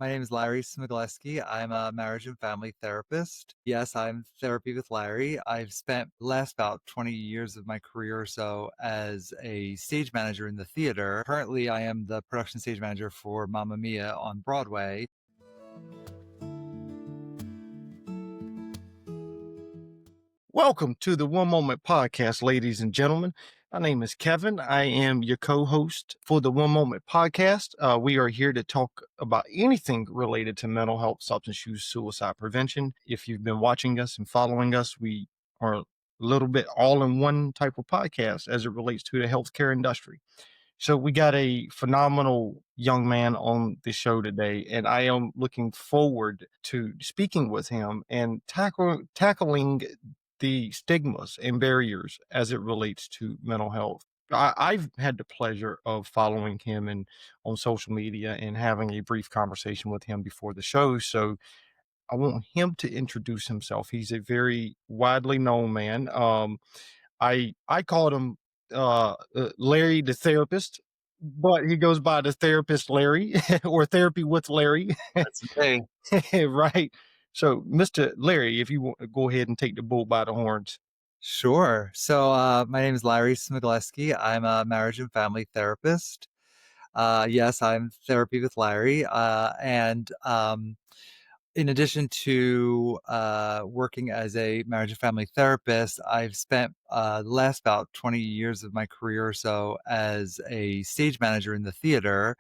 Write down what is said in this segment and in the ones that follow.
My name is Larry Smiglewski. I'm a marriage and family therapist. Yes, I'm therapy with Larry. I've spent the last about 20 years of my career or so as a stage manager in the theater. Currently, I am the production stage manager for Mamma Mia on Broadway. Welcome to the One Moment Podcast, ladies and gentlemen. My name is Kevin. I am your co-host for the One Moment Podcast. We are here to talk about anything related to mental health, substance use, suicide prevention. If you've been watching us and following us, we are a little bit all in one type of podcast as it relates to the healthcare industry. So we got a phenomenal young man on the show today, and I am looking forward to speaking with him and tackling the stigmas and barriers as it relates to mental health. I've had the pleasure of following him on social media and having a brief conversation with him before the show. So I want him to introduce himself. He's a very widely known man. I called him Larry the therapist, but he goes by the therapist Larry or therapy with Larry. That's me. Right. So, Mr. Larry, if you want to go ahead and take the bull by the horns. Sure. So, my name is Larry Smiglewski. I'm a marriage and family therapist. Yes, I'm therapy with Larry. And in addition to working as a marriage and family therapist, I've spent the last about 20 years of my career or so as a stage manager in the theater.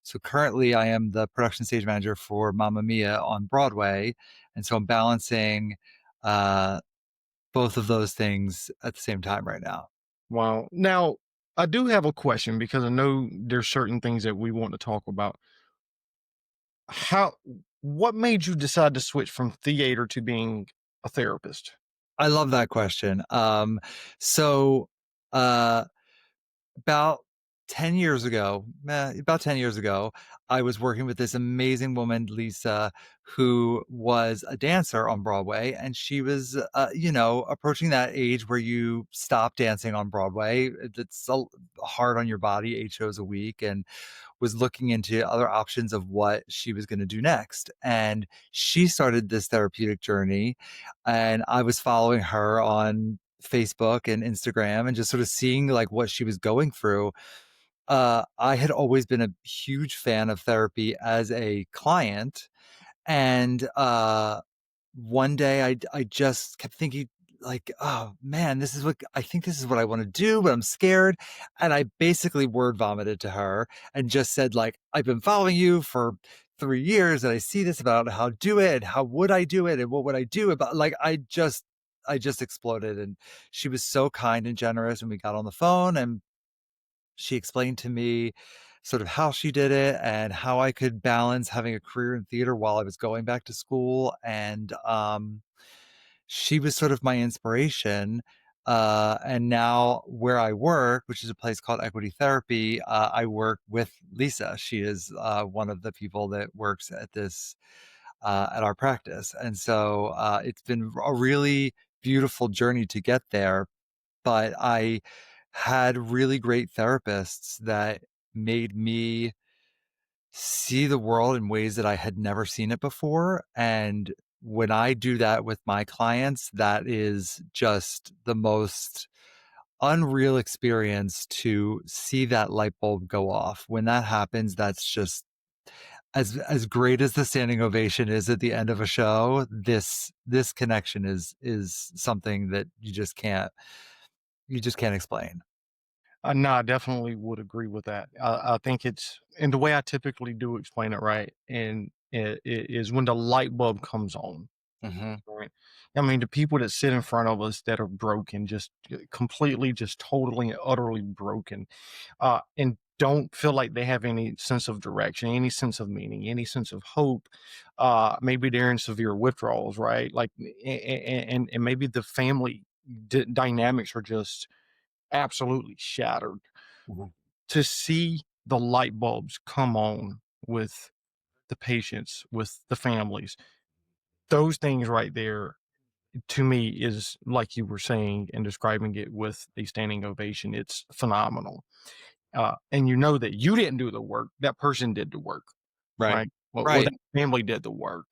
So currently, I am the production stage manager for Mamma Mia on Broadway. And so I'm balancing uh, both of those things at the same time right now. Wow. Now, I do have a question because I know there's certain things that we want to talk about. How, what made you decide to switch from theater to being a therapist? I love that question. So, uh, about 10 years ago, about 10 years ago, I was working with this amazing woman, Lisa, who was a dancer on Broadway. And she was, approaching that age where you stop dancing on Broadway. It's so hard on your body, 8 shows a week, and was looking into other options of what she was going to do next. And she started this therapeutic journey. And I was following her on Facebook and Instagram and just sort of seeing like what she was going through. I had always been a huge fan of therapy as a client. And one day I just kept thinking, like, oh man, this is what I want to do, but I'm scared. And I basically word vomited to her and just said, like, I've been following you for 3 years and I see this about how to do it and how would I do it and what would I do about, like, I just exploded. And she was so kind and generous. And we got on the phone and she explained to me sort of how she did it and how I could balance having a career in theater while I was going back to school. And she was sort of my inspiration. And now where I work, which is a place called Equity Therapy, I work with Lisa. She is one of the people that works at this at our practice. And so it's been a really beautiful journey to get there. But I had really great therapists that made me see the world in ways that I had never seen it before. And when I do that with my clients, that is just the most unreal experience to see that light bulb go off. When that happens, that's just as great as the standing ovation is at the end of a show. This connection is something that you just can't explain. No, I definitely would agree with that. I think it's, and the way I typically do explain it, right, and it is when the light bulb comes on. Mhm. Right. I mean, the people that sit in front of us that are broken, just completely, just totally and utterly broken, and don't feel like they have any sense of direction, any sense of meaning, any sense of hope. Maybe they're in severe withdrawals, right? Like, and maybe the family dynamics are just absolutely shattered. Mhm. To see the light bulbs come on with the patients, with the families, those things right there to me is like you were saying and describing it with a standing ovation. It's phenomenal. And you know that you didn't do the work, that person did the work, Right. right? or Right. that family did the work.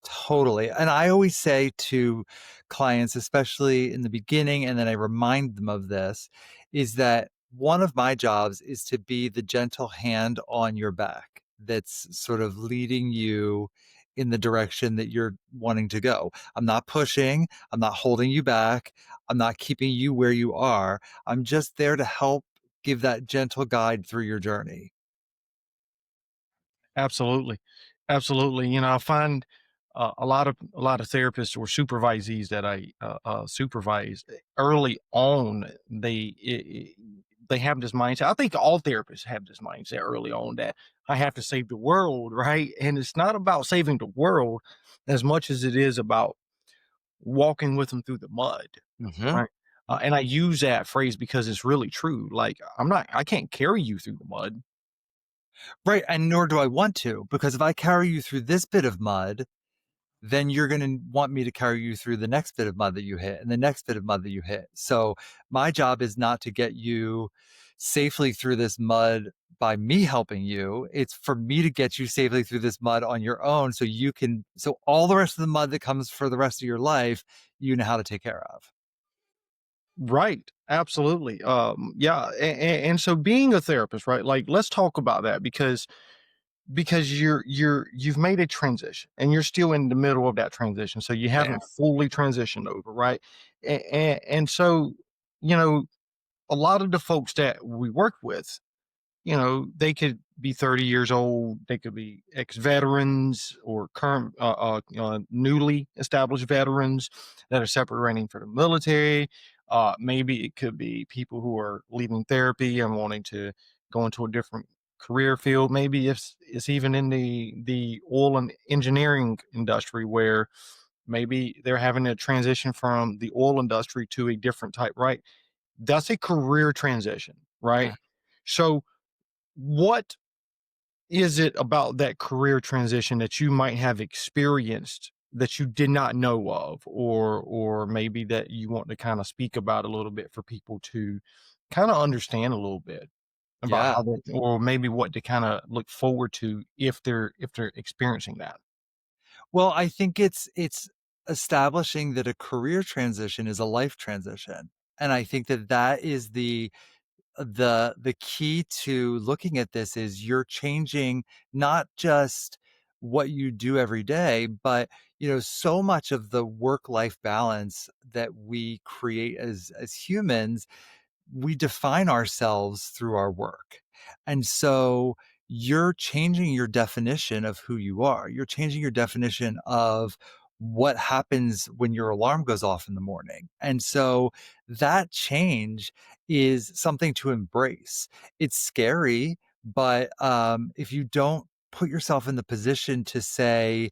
Totally. And I always say to clients, especially in the beginning, and then I remind them of this, is that one of my jobs is to be the gentle hand on your back that's sort of leading you in the direction that you're wanting to go. I'm not pushing, I'm not holding you back, I'm not keeping you where you are. I'm just there to help give that gentle guide through your journey. Absolutely. Absolutely. I find a lot of therapists or supervisees that I supervise early on, they have this mindset. I think all therapists have this mindset early on that I have to save the world, right? And it's not about saving the world as much as it is about walking with them through the mud, Mhm. right? And I use that phrase because it's really true. Like I can't carry you through the mud. Right, and nor do I want to, because if I carry you through this bit of mud, then you're gonna want me to carry you through the next bit of mud that you hit and the next bit of mud that you hit. So, my job is not to get you safely through this mud by me helping you. It's for me to get you safely through this mud on your own so all the rest of the mud that comes for the rest of your life, you know how to take care of. Right. Absolutely. Yeah. And so being a therapist, right? Like, let's talk about that because you've made a transition and you're still in the middle of that transition. So you Yeah. haven't fully transitioned over, right? And so, you know, a lot of the folks that we work with, they could be 30 years old, they could be ex-veterans or current newly established veterans that are separating from the military. Maybe it could be people who are leaving therapy and wanting to go into a different career field. Maybe it's even in the oil and engineering industry where maybe they're having to transition from the oil industry to a different type, right? That's a career transition, right? So what is it about that career transition that you might have experienced that you did not know of, or maybe that you want to kind of speak about a little bit for people to kind of understand a little bit about Yeah. how they, or maybe what to kind of look forward to if they're experiencing that? Well, I think it's establishing that a career transition is a life transition, and I think that that is the key to looking at this is you're changing not just what you do every day, but so much of the work life balance that we create as humans, we define ourselves through our work. And so you're changing your definition of who you are. You're changing your definition of what happens when your alarm goes off in the morning. And so that change is something to embrace. It's scary, but if you don't put yourself in the position to say,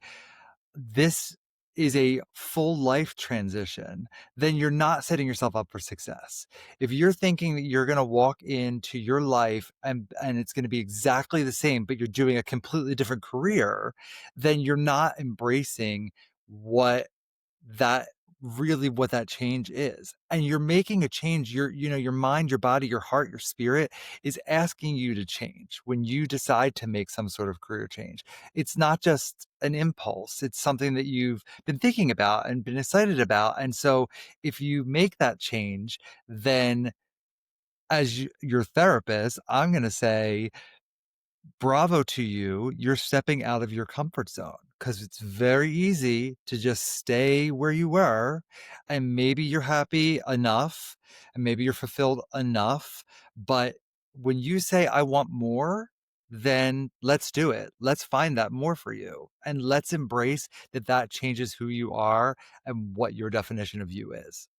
this is a full life transition, then you're not setting yourself up for success. If you're thinking that you're going to walk into your life and it's going to be exactly the same, but you're doing a completely different career, then you're not embracing what that what that change is. And you're making a change. Your mind, your body, your heart, your spirit is asking you to change when you decide to make some sort of career change. It's not just an impulse, it's something that you've been thinking about and been excited about. And so if you make that change, then your therapist, I'm going to say, bravo to you. You're stepping out of your comfort zone because it's very easy to just stay where you were. And maybe you're happy enough and maybe you're fulfilled enough. But when you say, I want more, then let's do it. Let's find that more for you. And let's embrace that that changes who you are and what your definition of you is.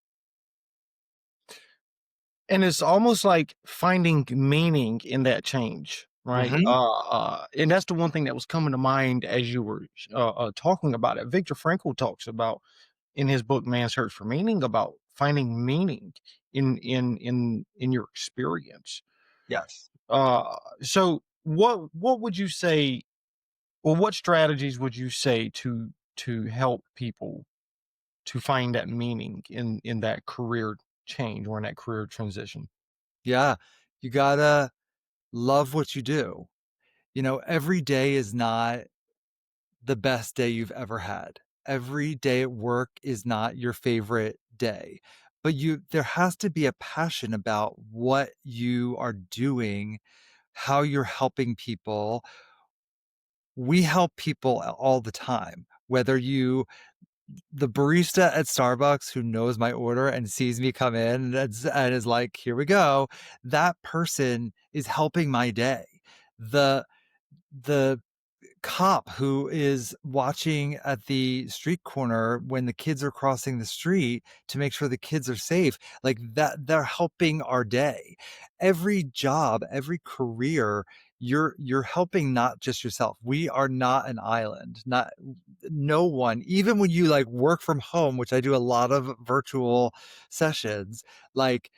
And it's almost like finding meaning in that change, right? Hmm. And that's the one thing that was coming to mind as you were talking about it. Victor Frankl talks about in his book "Man's Search for Meaning" about finding meaning in your experience. Yes. So what would you say, or what strategies would you say to help people to find that meaning in that career change or in that career transition? Yeah. You gotta love what you do. Every day is not the best day you've ever had. Every day at work is not your favorite day, but there has to be a passion about what you are doing, how you're helping people. We help people all the time, whether the barista at Starbucks who knows my order and sees me come in and is like, "Here we go." That person is helping my day. The the cop who is watching at the street corner when the kids are crossing the street to make sure the kids are safe, like that, they're helping our day. Every job, every career, you're helping not just yourself. We are not an island. Not No one, even when you like work from home, which I do a lot of virtual sessions, like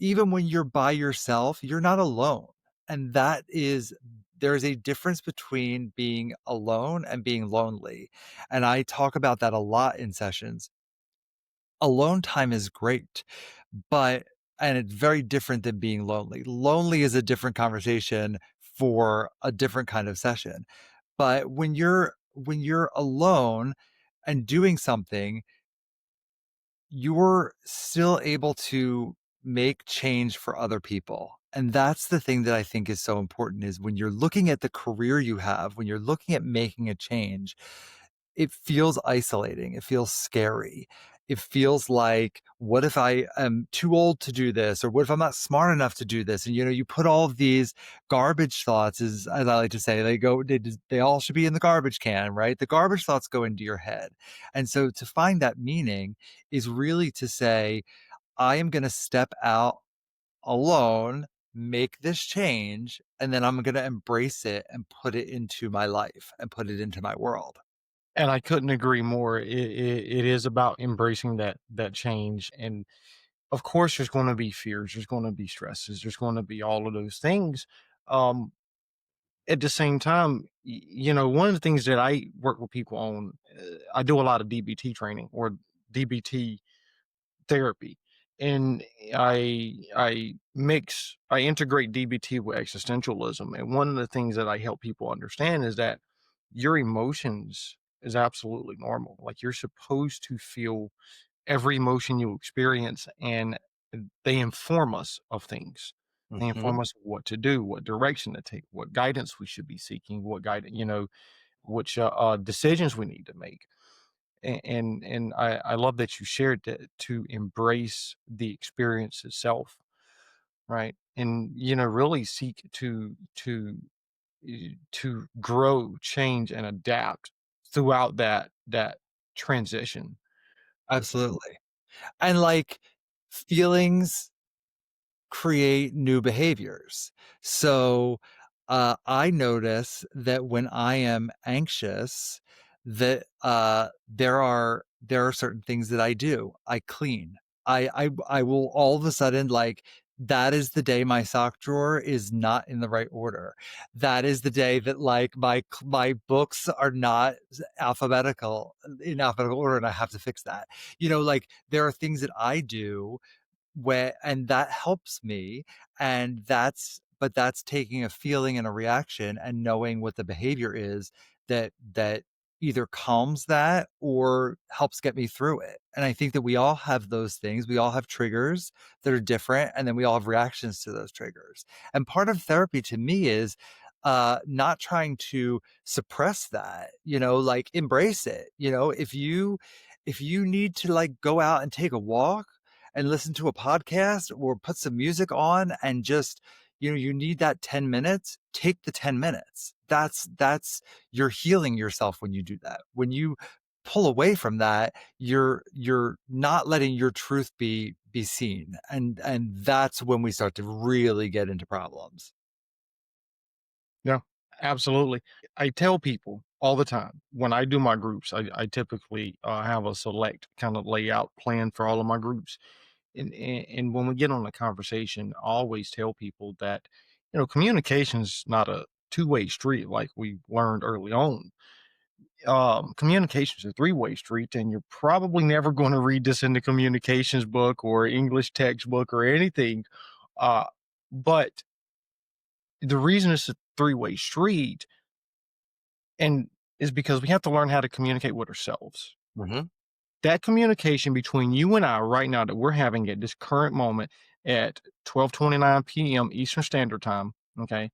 even when you're by yourself, you're not alone. And there's a difference between being alone and being lonely. And I talk about that a lot in sessions. Alone time is great, but and it's very different than being lonely. Lonely is a different conversation for a different kind of session. But when you're alone and doing something, you're still able to make change for other people. And that's the thing that I think is so important is when you're looking at the career you have, when you're looking at making a change, it feels isolating. It feels scary. It feels like, what if I am too old to do this? Or what if I'm not smart enough to do this? And you put all of these garbage thoughts, as I like to say, they all should be in the garbage can, right? The garbage thoughts go into your head. And so to find that meaning is really to say, I am going to step out alone, make this change, and then I'm going to embrace it and put it into my life and put it into my world. And I couldn't agree more. It is about embracing that change, and of course, there's going to be fears, there's going to be stresses, there's going to be all of those things. Um, at the same time, one of the things that I work with people on, I do a lot of DBT training or DBT therapy, and I integrate DBT with existentialism. And one of the things that I help people understand is that your emotions is absolutely normal. Like, you're supposed to feel every emotion you experience, and they inform us of things. They Mhm. inform us what to do, what direction to take, what guidance we should be seeking, what guidance, which decisions we need to make. And I love that you shared that, to embrace the experience itself, right? And really seek to grow, change, and adapt throughout that transition. Absolutely. And like feelings create new behaviors. So, I notice that when I am anxious, that there are certain things that I do. I clean. I will all of a sudden like that is the day my sock drawer is not in the right order. That is the day that like my books are not in alphabetical order, and I have to fix that. Like there are things that I do and that helps me, and that's taking a feeling and a reaction and knowing what the behavior is that either calms that or helps get me through it. And I think that we all have those things. We all have triggers that are different, and then we all have reactions to those triggers. And part of therapy to me is not trying to suppress that, like embrace it. If you need to like go out and take a walk and listen to a podcast or put some music on and just you need that 10 minutes, take the 10 minutes. That's you're healing yourself when you do that. When you pull away from that, you're not letting your truth be seen, and that's when we start to really get into problems. Yeah, absolutely. I tell people all the time when I do my groups, I typically have a select kind of layout plan for all of my groups. And when we get on a conversation, I always tell people that, communication is not a two-way street like we learned early on. Communication is a three-way street, and you're probably never going to read this in the communications book or English textbook or anything. Uh, but the reason it's a three-way street, and is because we have to learn how to communicate with ourselves. Mhm. That communication between you and I right now that we're having at this current moment at 12:29 p.m. Eastern Standard Time, okay?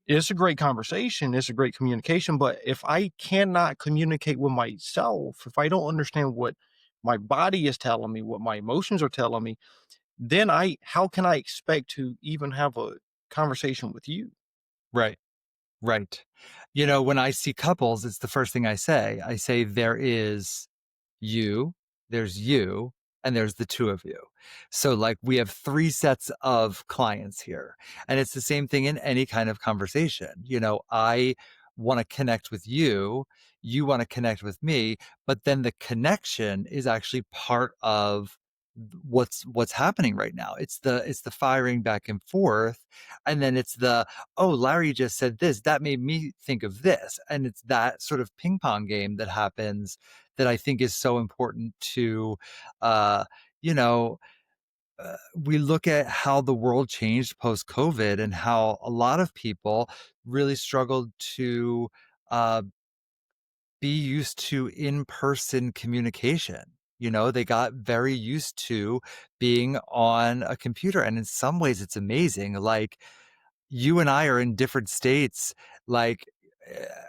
It's a great conversation, it's a great communication, but if I cannot communicate with myself, if I don't understand what my body is telling me, what my emotions are telling me, then I how can I expect to even have a conversation with you? Right. Right. When I see couples, it's the first thing I say. I say, there is you, there's you, and there's the two of you. So, like, we have three sets of clients here. And it's the same thing in any kind of conversation. I want to connect with you, you want to connect with me, but then the connection is actually part of what's happening right now. It's the firing back and forth, and then it's the, oh, Larry just said this, that made me think of this, and it's that sort of ping pong game that happens that I think is so important to, uh, you know, we look at how the world changed post COVID and how a lot of people really struggled to uh, be used to in person communication. They got very used to being on a computer. And in some ways, it's amazing. Like, you and I are in different states, like,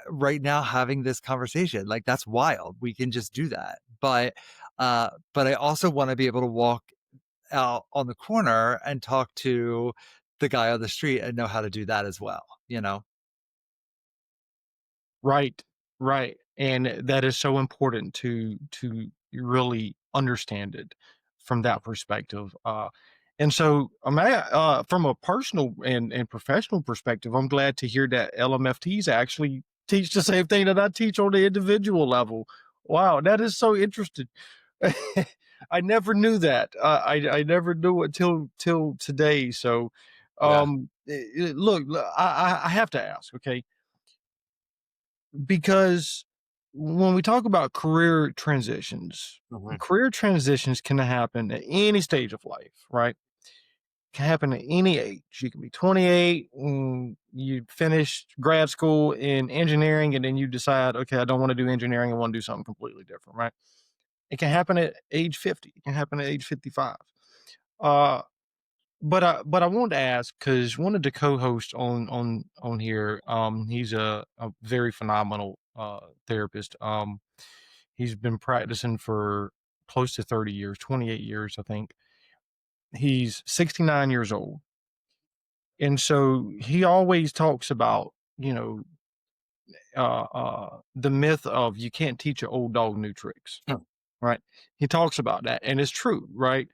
right now having this conversation. Like, that's wild. We can just do that. But I also want to be able to walk out on the corner and talk to the guy on the street and know how to do that as well. Right, right, and that is so important to really understand it from that perspective, and so, from a personal and professional perspective, I'm glad to hear that LMFTs actually teach the same thing that I teach on the individual level. Wow, that is so interesting. I never knew that. I never knew it till today, so, Yeah. look, I have to ask, okay? Because when we talk about Mhm. career transitions can happen at any stage of life, right? Can happen at any age. You can be 28, you finished grad school in engineering, and then you decide, okay, I don't want to do engineering. I want to do something completely different, right? It can happen at age 50. It can happen at age 55. Uh, but I wanted to ask because one of the co-hosts on here, he's a very phenomenal therapist. He's been practicing for close to 30 years, 28 years, I think. He's 69 years old, and so he always talks about the myth of you can't teach an old dog new tricks, Hmm. right? He talks about that, and it's true, right?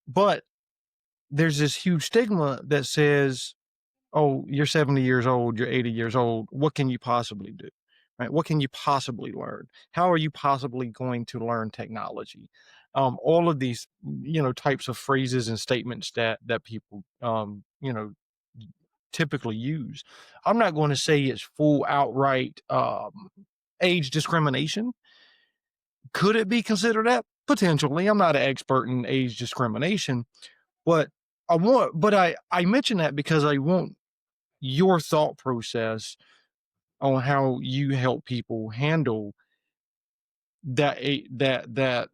But there's this huge stigma that says, oh, you're 70 years old, you're 80 years old. What can you possibly do? Right? What can you possibly learn? How are you possibly going to learn technology? All of these, types of phrases and statements that people, typically use. I'm not going to say it's full outright age discrimination. Could it be considered that? Potentially. I'm not an expert in age discrimination, but I mention that because I want your thought process on how you help people handle that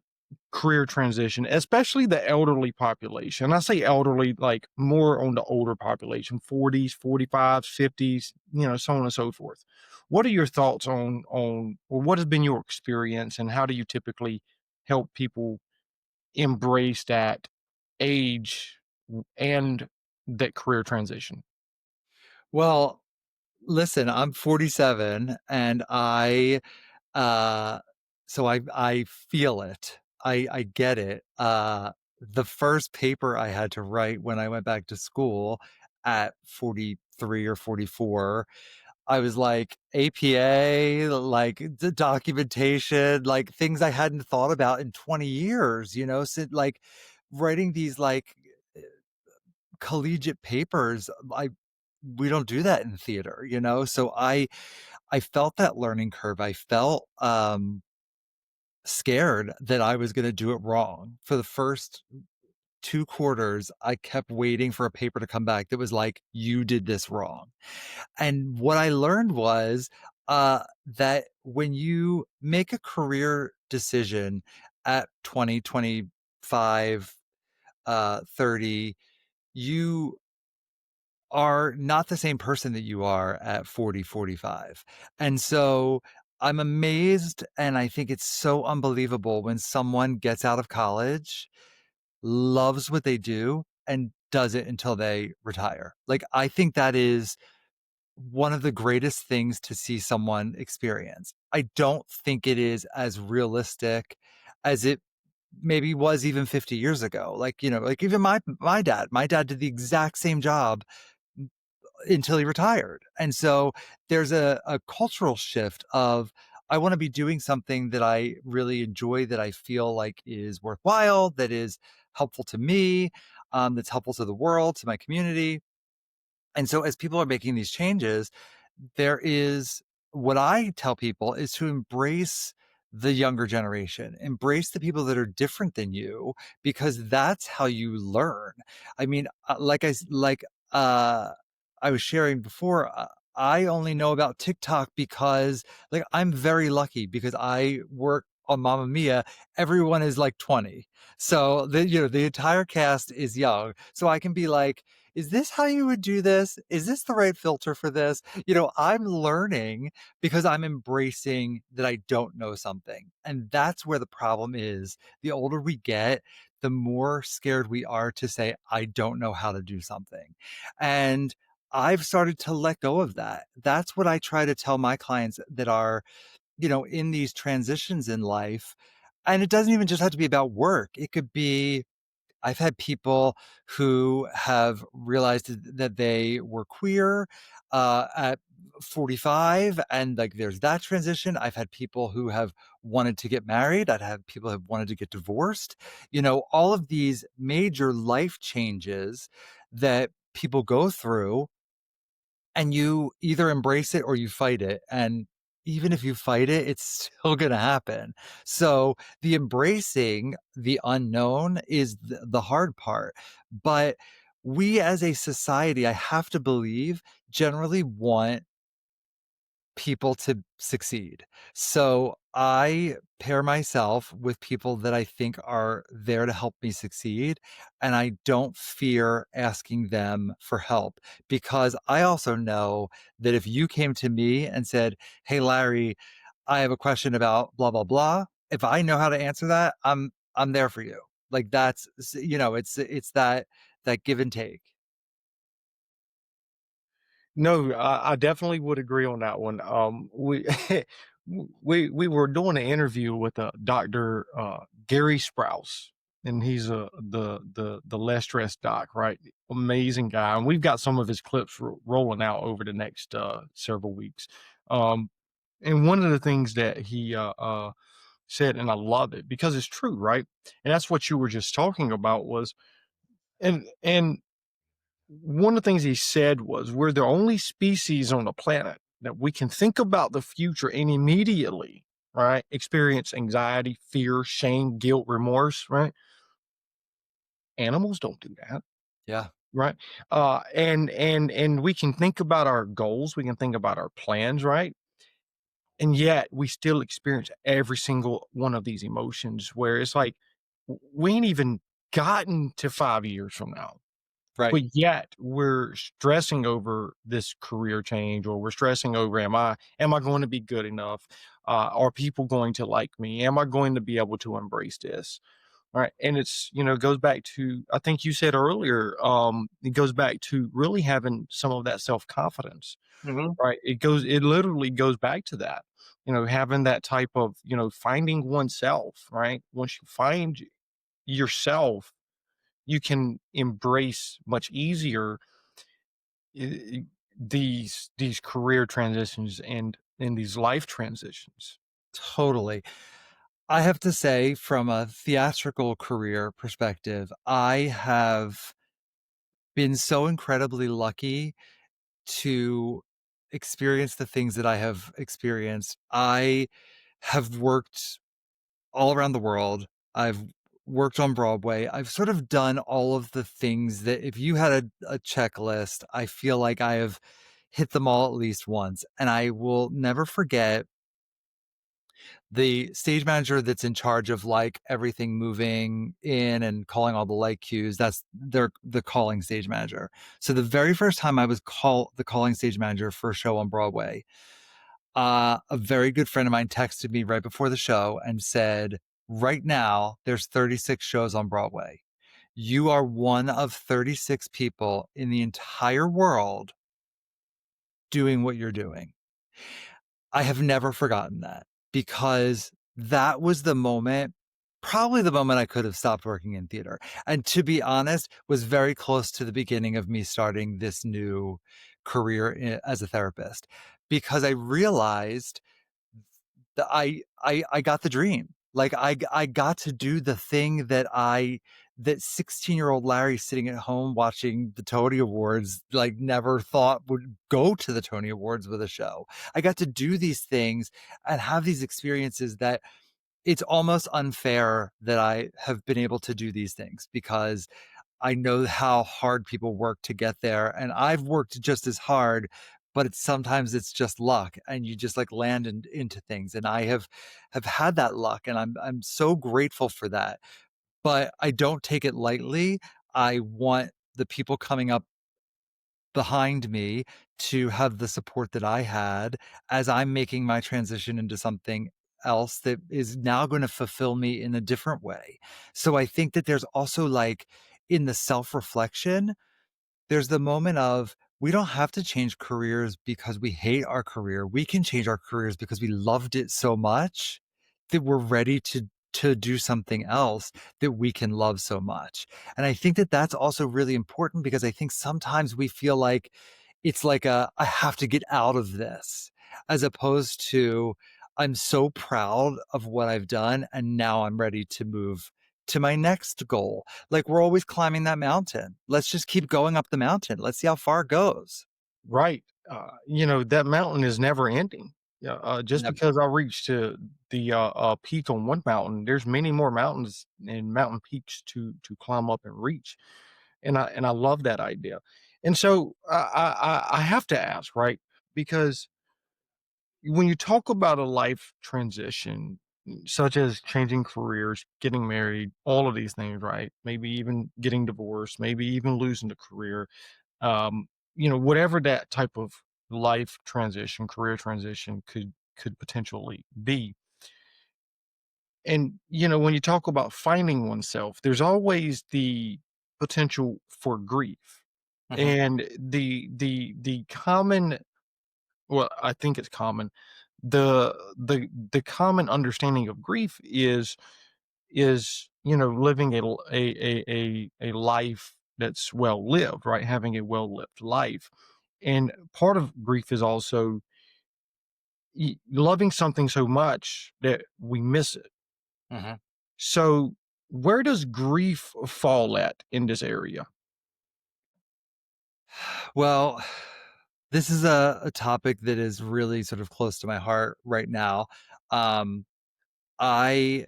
career transition, especially the elderly population. I say elderly, like more on the older population, 40s, 45s, 50s, so on and so forth. What are your thoughts or what has been your experience, and how do you typically help people embrace that age and that career transition? Well, listen, I'm 47 and uh I feel it. I get it. The first paper I had to write when I went back to school at 43 or 44, I was like, APA, like the documentation, like things I hadn't thought about in 20 years, so, like, writing these, like, collegiate papers, we don't do that in theater. So I felt that learning curve. I felt scared that I was going to do it wrong. For the first 2 quarters, I kept waiting for a paper to come back that was like, you did this wrong. And what I learned was that when you make a career decision at 20, 25, 30, you are not the same person that you are at 40, 45. And so I'm amazed and I think it's so unbelievable when someone gets out of college, loves what they do, and does it until they retire. Like, I think that is one of the greatest things to see someone experience. I don't think it is as realistic as it maybe was even 50 years ago. Like, like even my dad did the exact same job until he retired. And so there's a cultural shift of I want to be doing something that I really enjoy, that I feel like is worthwhile, that is helpful to me, that's helpful to the world, to my community. And so as people are making these changes, there is what I tell people is to embrace the younger generation, embrace the people that are different than you, because that's how you learn. I mean, uh, I was sharing before, I only know about TikTok because like I'm very lucky because I work on Mamma Mia. Everyone is like 20. So the entire cast is young. So I can be like, is this how you would do this? Is this the right filter for this? I'm learning because I'm embracing that I don't know something. And that's where the problem is. The older we get, the more scared we are to say, I don't know how to do something. And I've started to let go of that. That's what I try to tell my clients that are, in these transitions in life. And it doesn't even just have to be about work. It could be I've had people who have realized that they were queer at 45, and like there's that transition. I've had people who have wanted to get married. I've had people who have wanted to get divorced. All of these major life changes that people go through, and you either embrace it or you fight it. And even if you fight it, it's still going to happen. So the embracing the unknown is the hard part. But we as a society, I have to believe, generally want people to succeed. So I pair myself with people that I think are there to help me succeed. And I don't fear asking them for help because I also know that if you came to me and said, "Hey, Larry, I have a question about blah, blah, blah." If I know how to answer that, I'm there for you. Like it's that give and take. No, I definitely would agree on that one. We we were doing an interview with Dr. Gary Sprouse, and he's the less stressed doc, right? Amazing guy, and we've got some of his clips rolling out over the next several weeks. Um, and one of the things that he said, and I love it because it's true, right? And that's what you were just talking about was, and one of the things he said was, "We're the only species on the planet that we can think about the future and immediately, right, experience anxiety, fear, shame, guilt, remorse, right? Animals don't do that, Yeah. right? And we can think about our goals, we can think about our plans, right? And yet we still experience every single one of these emotions where it's like we ain't even gotten to 5 years from now. Right. But yet we're stressing over this career change, or we're stressing over, am I going to be good enough? Are people going to like me? Am I going to be able to embrace this? Right. And it's, goes back to, I think you said earlier, it goes back to really having some of that self-confidence, Mhm. right? It literally goes back to that, having that type of, finding oneself, right? Once you find yourself, you can embrace much easier i- these career transitions and these life transitions. Totally. I have to say, from a theatrical career perspective, I have been so incredibly lucky to experience the things that I have experienced. I have worked all around the world. I've worked on Broadway. I've sort of done all of the things that if you had a checklist, I feel like I have hit them all at least once. And I will never forget the stage manager that's in charge of like everything moving in and calling all the light cues. That's they're the calling stage manager. So the very first time I was the calling stage manager for a show on Broadway, a very good friend of mine texted me right before the show and said, right now there's 36 shows on Broadway. You are one of 36 people in the entire world doing what you're doing. I have never forgotten that because that was the moment, probably the moment I could have stopped working in theater. And to be honest, was very close to the beginning of me starting this new career as a therapist because I realized that I got the dream. Like I got to do the thing that 16-year-old Larry sitting at home watching the Tony Awards like never thought would go to the Tony Awards with a show. I got to do these things and have these experiences that it's almost unfair that I have been able to do these things because I know how hard people work to get there, and I've worked just as hard, but sometimes it's just luck, and you just like land into things. And I have had that luck, and I'm so grateful for that. But I don't take it lightly. I want the people coming up behind me to have the support that I had as I'm making my transition into something else that is now going to fulfill me in a different way. So I think that there's also like in the self reflection, there's the moment of we don't have to change careers because we hate our career. We can change our careers because we loved it so much that we're ready to do something else that we can love so much. And I think that that's also really important because I think sometimes we feel like it's like a I have to get out of this as opposed to I'm so proud of what I've done and now I'm ready to move to my next goal. Like we're always climbing that mountain. Let's just keep going up the mountain. Let's see how far it goes. Right. That mountain is never ending. Yeah. Just Never. because I reached to the peak on one mountain, there's many more mountains and mountain peaks to climb up and reach. And I love that idea. And so I have to ask, right? Because when you talk about a life transition, such as changing careers, getting married, all of these things, right? Maybe even getting divorced, maybe even losing a career, whatever that type of life transition, career transition could potentially be. And when you talk about finding oneself, there's always the potential for grief. Mhm, And the common, well, I think it's common. The common understanding of grief is living a life that's well lived, right? Having a well lived life. And part of grief is also loving something so much that we miss it. mhm. So where does grief fall at in this area? Well, this is a topic that is really sort of close to my heart right now. Um, I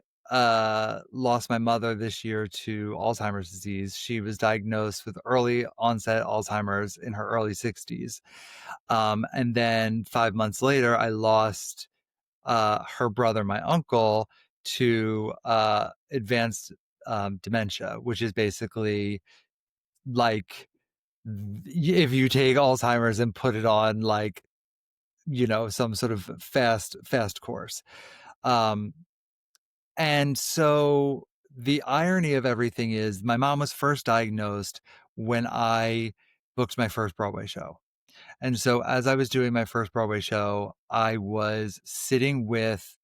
lost my mother this year to Alzheimer's disease. She was diagnosed with early onset Alzheimer's in her early 60s. And then 5 months later, I lost her brother, my uncle, to advanced dementia, which is basically like if you take Alzheimer's and put it on like, some sort of fast course. Um, and so the irony of everything is my mom was first diagnosed when I booked my first Broadway show. And so as I was doing my first Broadway show, I was sitting with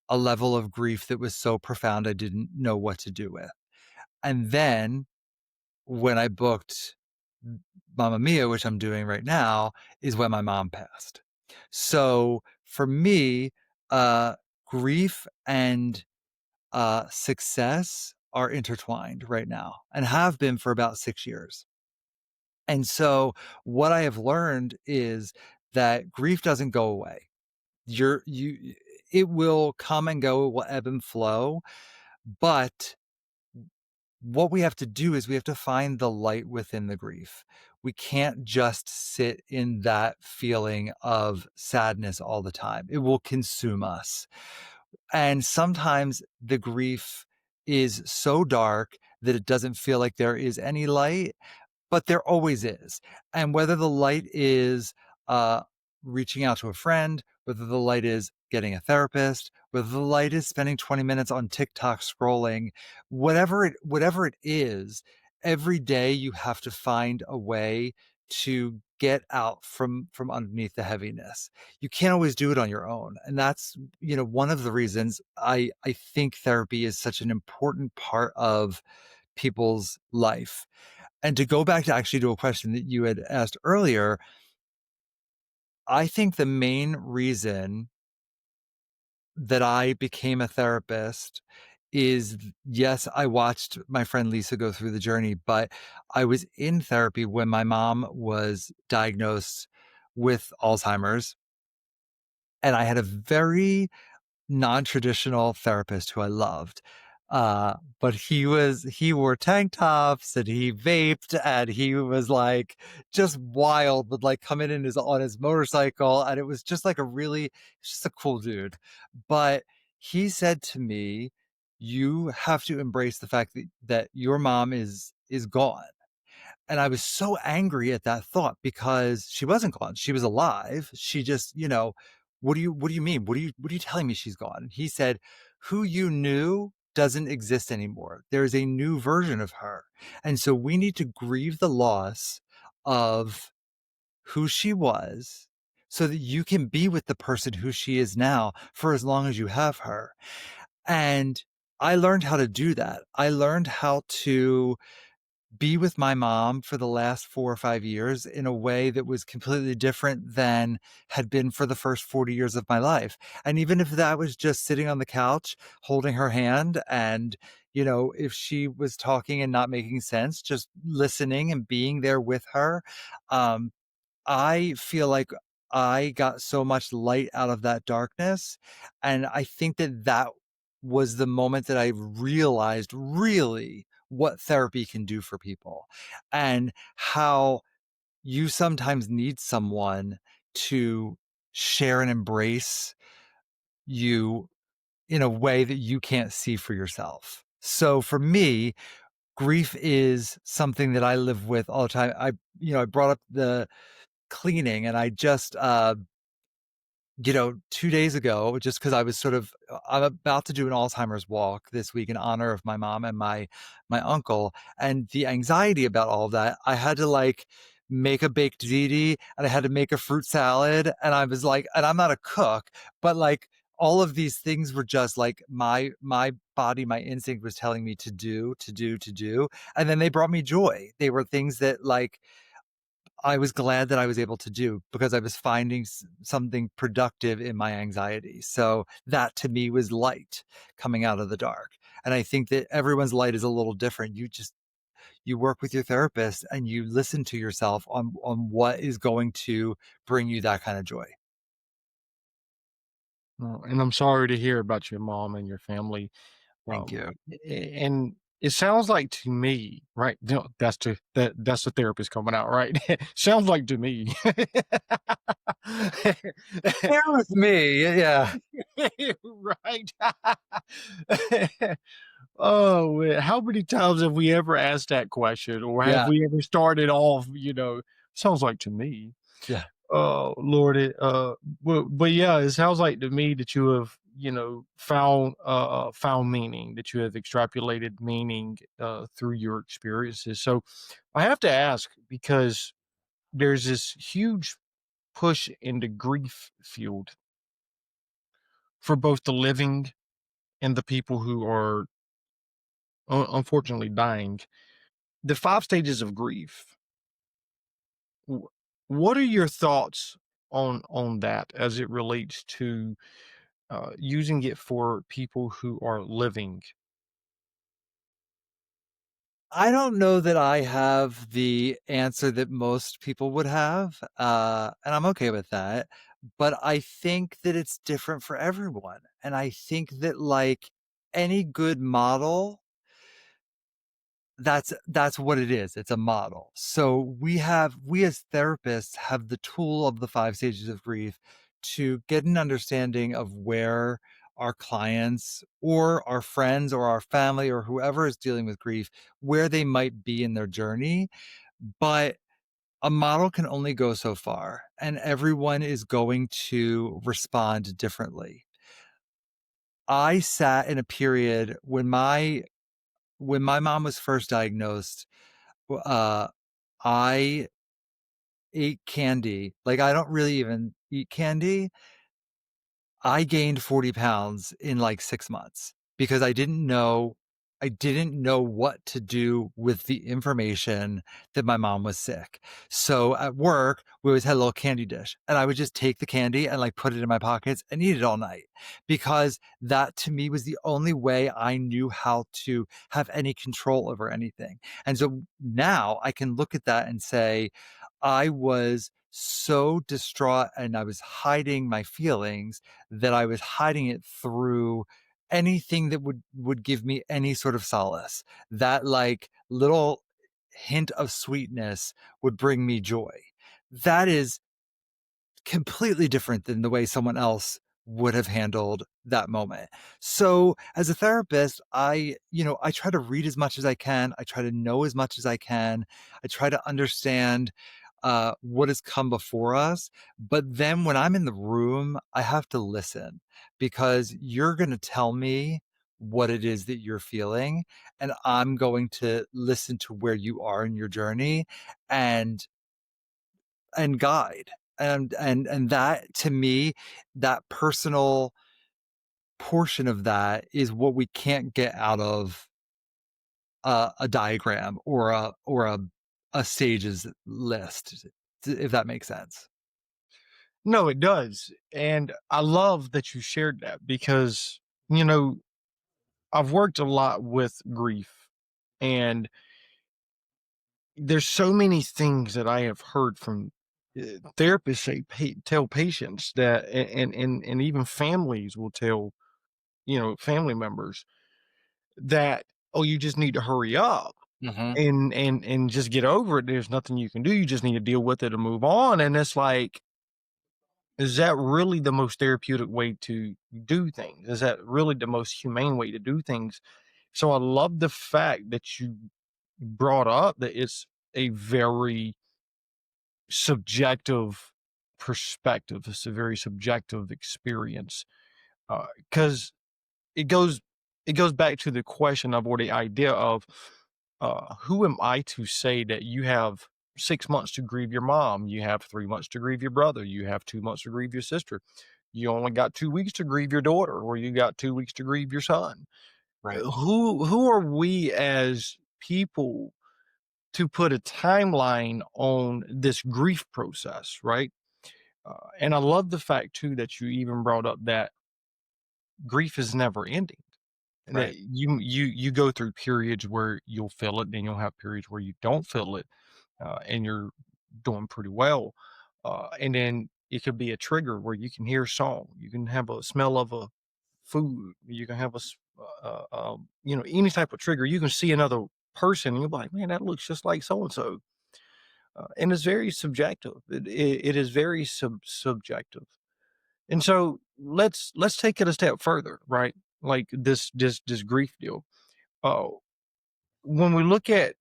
a level of grief that was so profound I didn't know what to do with. And then when I booked Mamma Mia, which I'm doing right now, is when my mom passed. So for me, uh, grief and success are intertwined right now and have been for about 6 years. And so what I have learned is that grief doesn't go away. It will come and go, it will ebb and flow, but what we have to do is we have to find the light within the grief. we can't just sit in that feeling of sadness all the time. It will consume us. And sometimes the grief is so dark that it doesn't feel like there is any light, but there always is. And whether the light is uh, reaching out to a friend, whether the light is getting a therapist, whether the light is spending 20 minutes on TikTok scrolling, whatever it is, every day you have to find a way to get out from underneath the heaviness. You can't always do it on your own. And that's, one of the reasons I think therapy is such an important part of people's life. And to go back to actually to a question that you had asked earlier, I think the main reason that I became a therapist is yes, I watched my friend Lisa go through the journey, but I was in therapy when my mom was diagnosed with Alzheimer's. And I had a very non-traditional therapist who I loved. But he wore tank tops and he vaped and he was like just wild, would like come in his on his motorcycle. And it was just like just a cool dude. But he said to me, you have to embrace the fact that your mom is gone. And I was so angry at that thought because she wasn't gone. She was alive. She just, what do you mean? What are you telling me she's gone? And he said, who you knew doesn't exist anymore. There is a new version of her. And so we need to grieve the loss of who she was so that you can be with the person who she is now for as long as you have her. And I learned how to do that. I learned how to be with my mom for the last 4 or 5 years in a way that was completely different than had been for the first 40 years of my life. And even if that was just sitting on the couch, holding her hand, and, if she was talking and not making sense, just listening and being there with her, um, I feel like I got so much light out of that darkness. And I think that that was the moment that I realized really what therapy can do for people and how you sometimes need someone to share and embrace you in a way that you can't see for yourself. So for me, grief is something that I live with all the time. I brought up the cleaning and I just 2 days ago, just because I was I'm about to do an Alzheimer's walk this week in honor of my mom and my uncle, and the anxiety about all of that, I had to, like, make a baked ziti, and I had to make a fruit salad, and I was like and I'm not a cook, but, like, all of these things were just, like, my body, my instinct was telling me to do, to do, to do, and then they brought me joy. They were things that, like, I was glad that I was able to do because I was finding something productive in my anxiety. So that to me was light coming out of the dark. And I think that everyone's light is a little different. You work with your therapist and you listen to yourself on what is going to bring you that kind of joy. And I'm sorry to hear about your mom and your family. Thank you. And it sounds like to me, right? No, that's the therapist coming out, right? Sounds like to me. Bear with me. Yeah. Right. Oh, man, how many times have we ever asked that question, or have Yeah. we ever started off, sounds like to me. Yeah. Oh, Lord, but yeah, it sounds like to me that you have, found meaning, that you have extrapolated meaning, through your experiences. So I have to ask, because there's this huge push into grief field for both the living and the people who are unfortunately dying. The 5 stages of grief. wh- what are your thoughts on that as it relates to using it for people who are living? I don't know that I have the answer that most people would have, and I'm okay with that, but I think that it's different for everyone, and I think that, like, any good model that's what it is. It's a model. So we as therapists have the tool of the 5 stages of grief to get an understanding of where our clients or our friends or our family or whoever is dealing with grief, where they might be in their journey. But a model can only go so far, and everyone is going to respond differently. I sat in a period when my mom was first diagnosed. uh, I ate candy. Like, I don't really even eat candy. I gained 40 pounds in, like, 6 months because I didn't know what to do with the information that my mom was sick. So, at work, we always had a little candy dish, and I would just take the candy and, like, put it in my pockets and eat it all night because that, to me, was the only way I knew how to have any control over anything. And so now I can look at that and say, I was so distraught and I was hiding my feelings that I was hiding it through anything that would give me any sort of solace. That, like, little hint of sweetness would bring me joy. That is completely different than the way someone else would have handled that moment. So, as a therapist, I try to read as much as I can. I try to know as much as I can. I try to understand what has come before us. But then when I'm in the room, I have to listen because you're going to tell me what it is that you're feeling. And I'm going to listen to where you are in your journey and guide. And that, to me, that personal portion of that is what we can't get out of a diagram or a stages list, if that makes sense. No, it does. And I love that you shared that because, you know, I've worked a lot with grief, and there's so many things that I have heard from therapists tell patients that, and even families will tell, family members that, oh, you just need to hurry up Mhm. and just get over it. There's nothing you can do. You just need to deal with it and move on. And it's like, is that really the most therapeutic way to do things? Is that really the most humane way to do things? So I love the fact that you brought up that it's a very subjective perspective. It's a very subjective experience, because it goes it goes back to the question of, or the idea of, who am I to say that you have 6 months to grieve your mom, you have 3 months to grieve your brother, you have 2 months to grieve your sister, you only got 2 weeks to grieve your daughter, or you got 2 weeks to grieve your son. Right. Who are we as people to put a timeline on this grief process, right? And I love the fact too that you even brought up that grief is never ending. And that Right. you go through periods where you'll feel it, then you'll have periods where you don't feel it, and you're doing pretty well. And then it could be a trigger where you can hear a song, you can have a smell of a food, you can have any type of trigger. You can see another person, and you're like, man, that looks just like so and so. And it's very subjective. It is very subjective. And so let's take it a step further, right? Like this grief deal. Uh, when we look at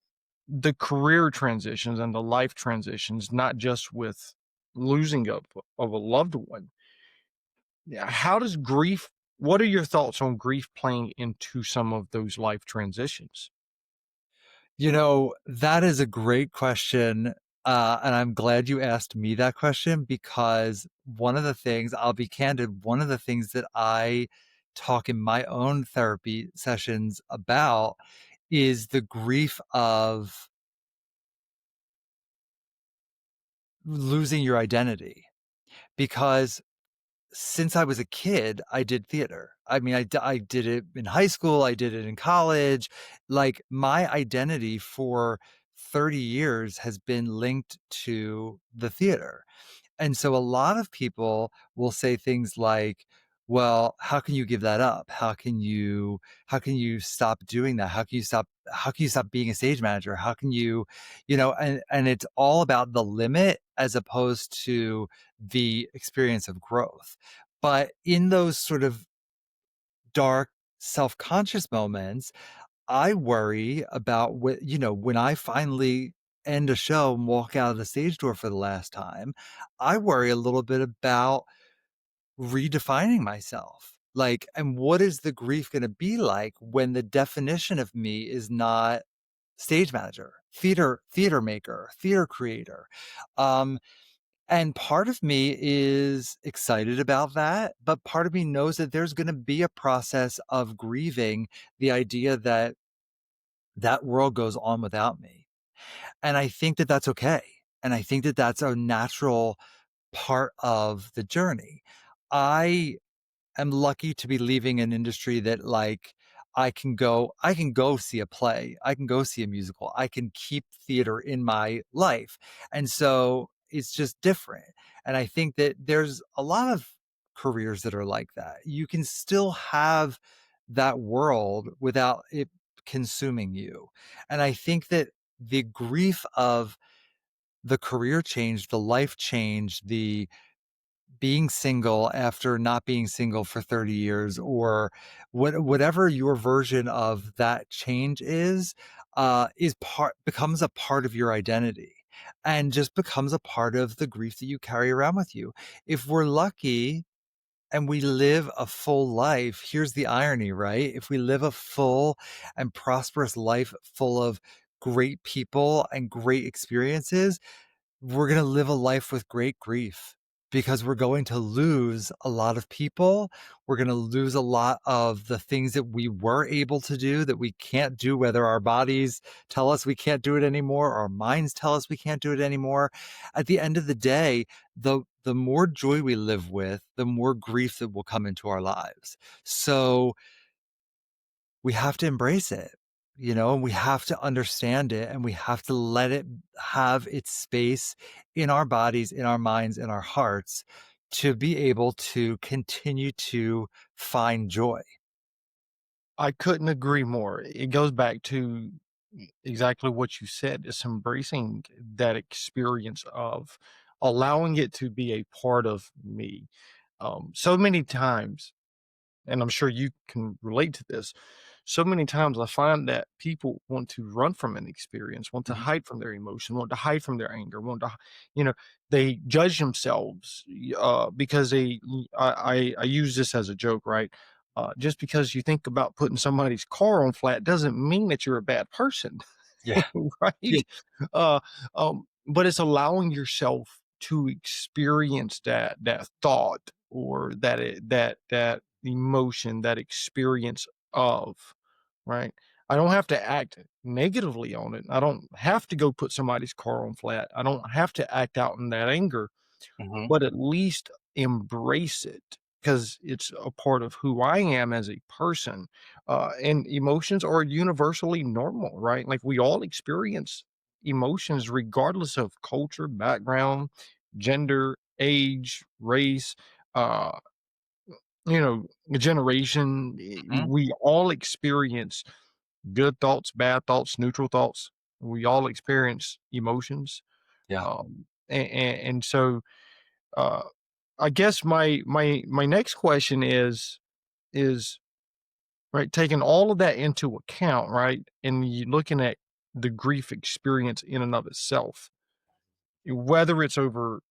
the career transitions and the life transitions, not just with losing of a loved one, yeah, how does grief? What are your thoughts on grief playing into some of those life transitions? That is a great question. And I'm glad you asked me that question because one of the things, I'll be candid, one of the things that I talk in my own therapy sessions about is the grief of losing your identity. Because since I was a kid, I did theater. I mean, I did it in high school, I did it in college. Like, my identity for 30 years has been linked to the theater. And so a lot of people will say things like, Well, how can you give that up? How can you stop doing that? How can you stop being a stage manager? How can you, and it's all about the limit as opposed to the experience of growth. But in those sort of dark, self-conscious moments, I worry about when I finally end a show and walk out of the stage door for the last time, I worry a little bit about redefining myself. Like, and what is the grief gonna be like when the definition of me is not stage manager, theater maker, theater creator? Um, and part of me is excited about that, but part of me knows that there's gonna be a process of grieving the idea that that world goes on without me. And I think that that's okay. And I think that that's a natural part of the journey. I am lucky to be leaving an industry that like I can go see a play, I can go see a musical, I can keep theater in my life. And so it's just different. And I think that there's a lot of careers that are like that. You can still have that world without it consuming you. And I think that the grief of the career change, the life change, the being single after not being single for 30 years or whatever your version of that change is part becomes a part of your identity and just becomes a part of the grief that you carry around with you. If we're lucky and we live a full life, here's the irony, right? If we live a full and prosperous life full of great people and great experiences, we're going to live a life with great grief because we're going to lose a lot of people. We're going to lose a lot of the things that we were able to do that we can't do, whether our bodies tell us we can't do it anymore, our minds tell us we can't do it anymore. At the end of the day, the more joy we live with, the more grief that will come into our lives. So we have to embrace it, and we have to understand it and we have to let it have its space in our bodies, in our minds, in our hearts to be able to continue to find joy. I couldn't agree more. It goes back to exactly what you said. It's embracing that experience of allowing it to be a part of me. So many times, and I'm sure you can relate to this. So many times I find that people want to run from an experience, want to Mhm. hide from their emotion, want to hide from their anger, you know, they judge themselves because I use this as a joke, right? Just because you think about putting somebody's car on flat doesn't mean that you're a bad person. Yeah. Yeah. Right? Uh, but it's allowing yourself to experience that thought or that emotion, that experience of, right? I don't have to act negatively on it. I don't have to go put somebody's car on flat. I don't have to act out in that anger, Mhm. but at least embrace it because it's a part of who I am as a person. And emotions are universally normal, right? Like we all experience emotions regardless of culture, background, gender, age, race, uh, generation. Mhm. We all experience good thoughts, bad thoughts, neutral thoughts. We all experience emotions. Yeah. And so, uh, I guess my next question is right, taking all of that into account, right, and you looking at the grief experience in and of itself, whether it's over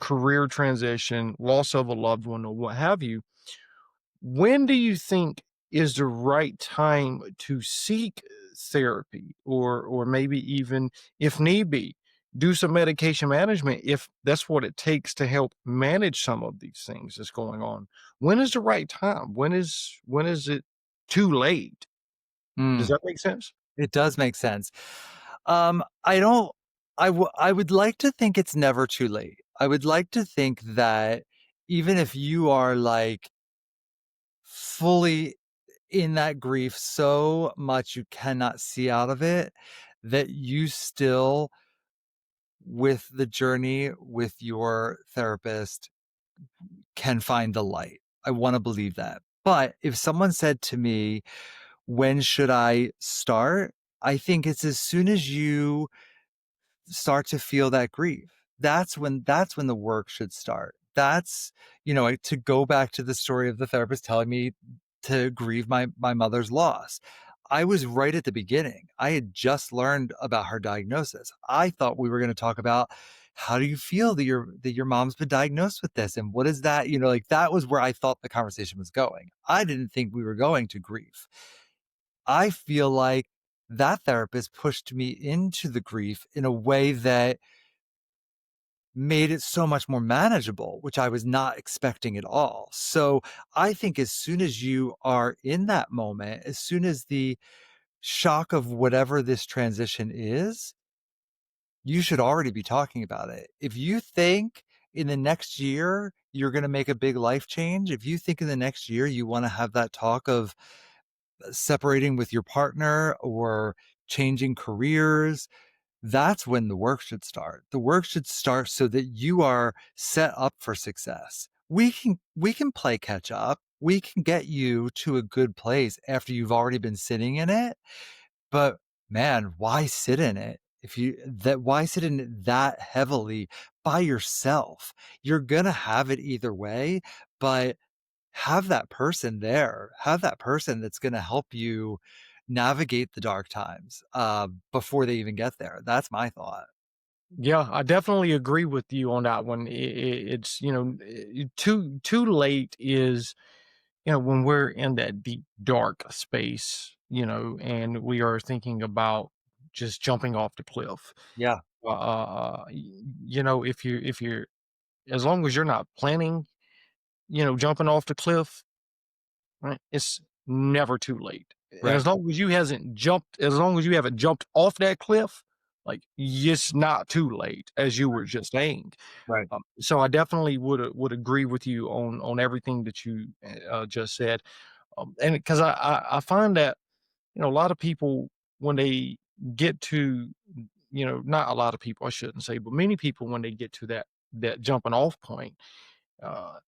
career transition, loss of a loved one, or what have you, when do you think is the right time to seek therapy or maybe even, if need be, do some medication management if that's what it takes to help manage some of these things that's going on? When is the right time? When is it too late? Does Mm. that make sense? It does make sense. I don't I would like to think it's never too late. I would like to think that even if you are, like, fully in that grief so much you cannot see out of it, that you still, with the journey with your therapist, can find the light. I wanna believe that. But if someone said to me, "When should I start?" I think it's as soon as you start to feel that grief. That's when the work should start. That's, to go back to the story of the therapist telling me to grieve my mother's loss. I was right at the beginning. I had just learned about her diagnosis. I thought we were going to talk about how do you feel that your mom's been diagnosed with this and what is that, like that was where I thought the conversation was going. I didn't think we were going to grief. I feel like that therapist pushed me into the grief in a way that made it so much more manageable, which I was not expecting at all. So I think as soon as you are in that moment, as soon as the shock of whatever this transition is, you should already be talking about it. If you think in the next year you're going to make a big life change, if you think in the next year you want to have that talk of separating with your partner or changing careers, that's when the work should start. The work should start so that you are set up for success. We can play catch up. We can get you to a good place after you've already been sitting in it. But man, why sit in it? If you that why sit in it that heavily by yourself? You're gonna have it either way, but have that person there. Have that person that's gonna help you navigate the dark times, before they even get there. That's my thought. Yeah, I definitely agree with you on that one. It's too late is when we're in that deep dark space, and we are thinking about just jumping off the cliff. Yeah, If you're as long as you're not planning, jumping off the cliff, right? It's never too late. And right, as long as you haven't jumped off that cliff, like it's not too late, as you were just saying. right. So I definitely would agree with you on everything that you just said. And because I find that a lot of people when they get to not a lot of people I shouldn't say, but many people when they get to that jumping off point, uh,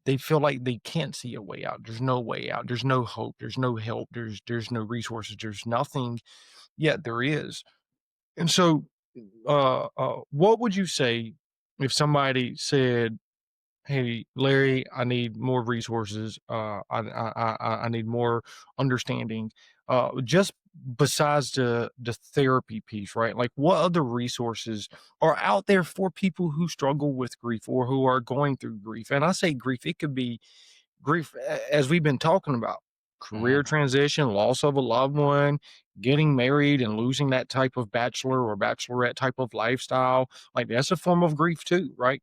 they feel like they can't see a way out. There's no way out. There's no hope. There's no help. There's no resources. There's nothing. Yet there is. And so, what would you say if somebody said, "Hey, Larry, I need more resources. I need more understanding." Just besides the therapy piece, right? Like, what other resources are out there for people who struggle with grief or who are going through grief? And I say grief; it could be grief, as we've been talking about, Mhm. career transition, loss of a loved one, getting married and losing that type of bachelor or bachelorette type of lifestyle. Like that's a form of grief too, right?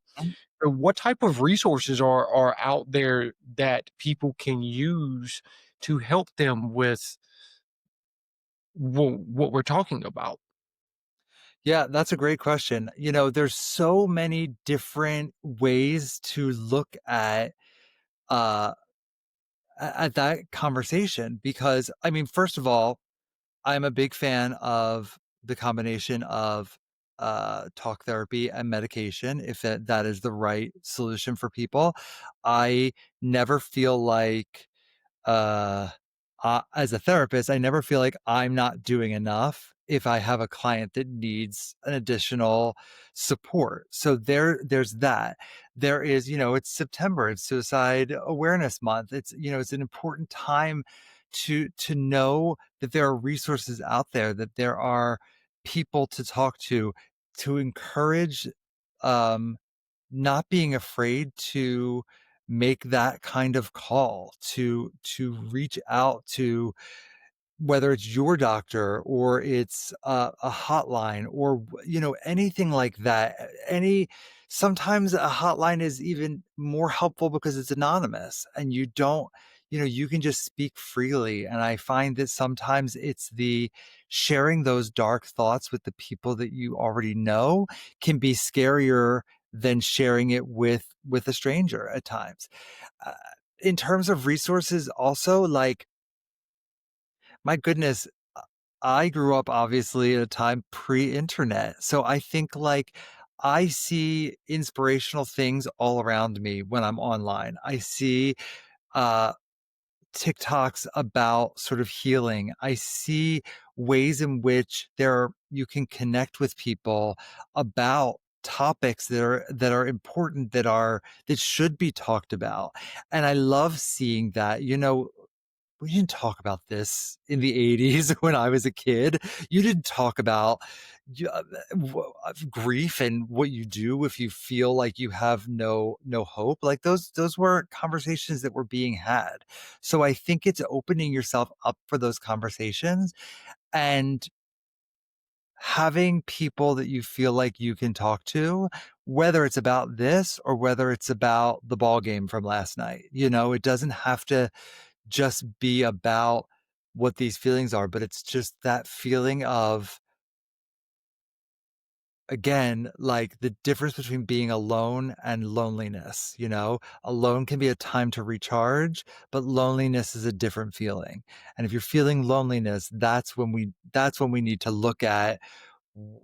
So what type of resources are out there that people can use to help them with what we're talking about? Yeah, that's a great question. There's so many different ways to look uh, at that conversation because, I mean, first of all, I'm a big fan of the combination of, talk therapy and medication, if that is the right solution for people. I never feel like uh, as a therapist, I never feel like I'm not doing enough if I have a client that needs an additional support. So there's that. There is, it's September, it's Suicide Awareness Month. It's an important time to know that there are resources out there, that there are people to talk to encourage um not being afraid to make that kind of call, to reach out to whether it's your doctor or it's a hotline or anything like that. Any Sometimes a hotline is even more helpful because it's anonymous and you don't you can just speak freely, and I find that sometimes it's the sharing those dark thoughts with the people that you already know can be scarier than sharing it with a stranger at times. uh, in terms of resources also, like, my goodness, I grew up obviously at a time pre-internet. So I think like I see inspirational things all around me when I'm online. I see, uh, TikToks about sort of healing. I see ways in which you can connect with people about topics that are important, that should be talked about. And I love seeing that. We didn't talk about this in the '80s when I was a kid. You didn't talk about grief and what you do if you feel like you have no hope. Like those were conversations that were being had. So I think it's opening yourself up for those conversations and having people that you feel like you can talk to, whether it's about this or whether it's about the ball game from last night. It doesn't have to just be about what these feelings are, but it's just that feeling of, again, like the difference between being alone and loneliness. Alone can be a time to recharge, but loneliness is a different feeling. And if you're feeling loneliness, that's when we need to look at w-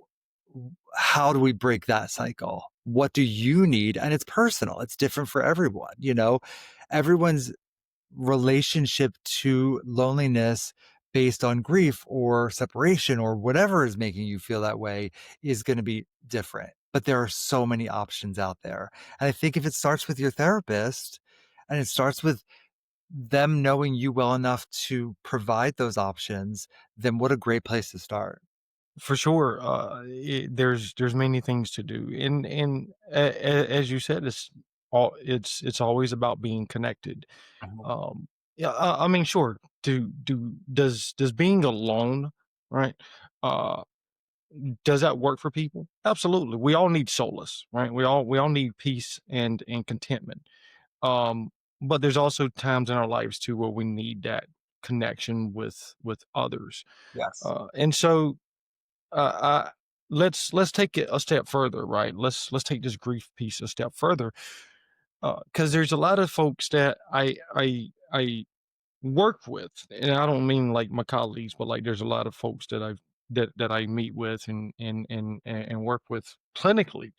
how do we break that cycle? What do you need? And it's personal. It's different for everyone. Everyone's relationship to loneliness based on grief or separation or whatever is making you feel that way is going to be different. But there are so many options out there. And I think if it starts with your therapist and it starts with them knowing you well enough to provide those options, then what a great place to start. For sure. There's many things to do, as you said, it's always about being connected. Mhm. Yeah, I mean, sure. Does being alone, right? Uh, does that work for people? Absolutely. We all need solace, right? We all need peace and contentment. Um, but there's also times in our lives too where we need that connection with others. Yes. And so I let's take it a step further, right? Let's take this grief piece a step further, because there's a lot of folks that I work with, and I don't mean like my colleagues, but like there's a lot of folks that I meet with and work with clinically.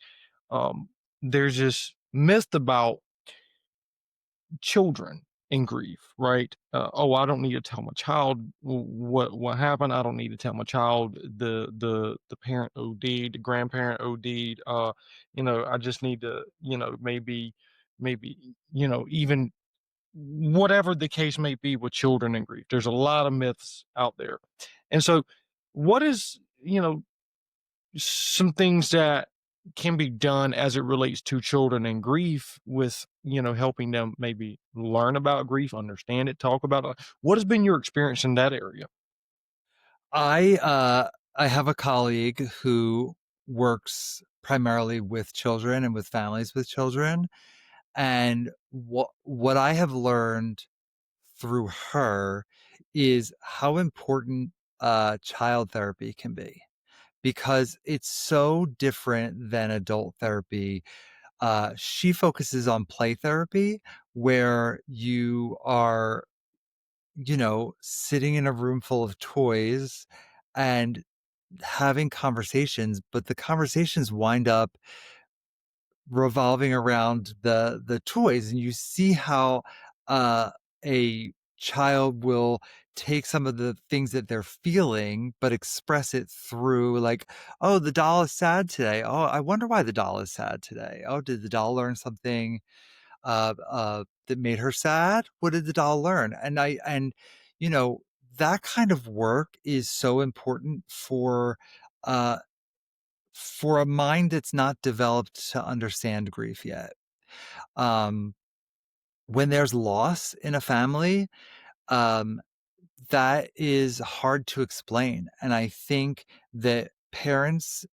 Um, there's this myth about children in grief, right? Oh, I don't need to tell my child what happened. I don't need to tell my child the parent OD'd, the grandparent OD'd. I just need to, maybe even whatever the case may be with children in grief. There's a lot of myths out there, and so what is some things that can be done as it relates to children and grief with helping them maybe learn about grief, understand it, talk about it. What has been your experience in that area? I have a colleague who works primarily with children and with families with children. And what I have learned through her is how important child therapy can be, because it's so different than adult therapy. She focuses on play therapy, where you are, sitting in a room full of toys and having conversations, but the conversations wind up revolving around the toys, and you see how a child will take some of the things that they're feeling but express it through, like, oh, the doll is sad today. Oh, I wonder why the doll is sad today. Oh, did the doll learn something that made her sad? What did the doll learn? And you know that kind of work is so important uh for a mind that's not developed to understand grief yet. Um, when there's loss in a family, um, that is hard to explain. And I think that parents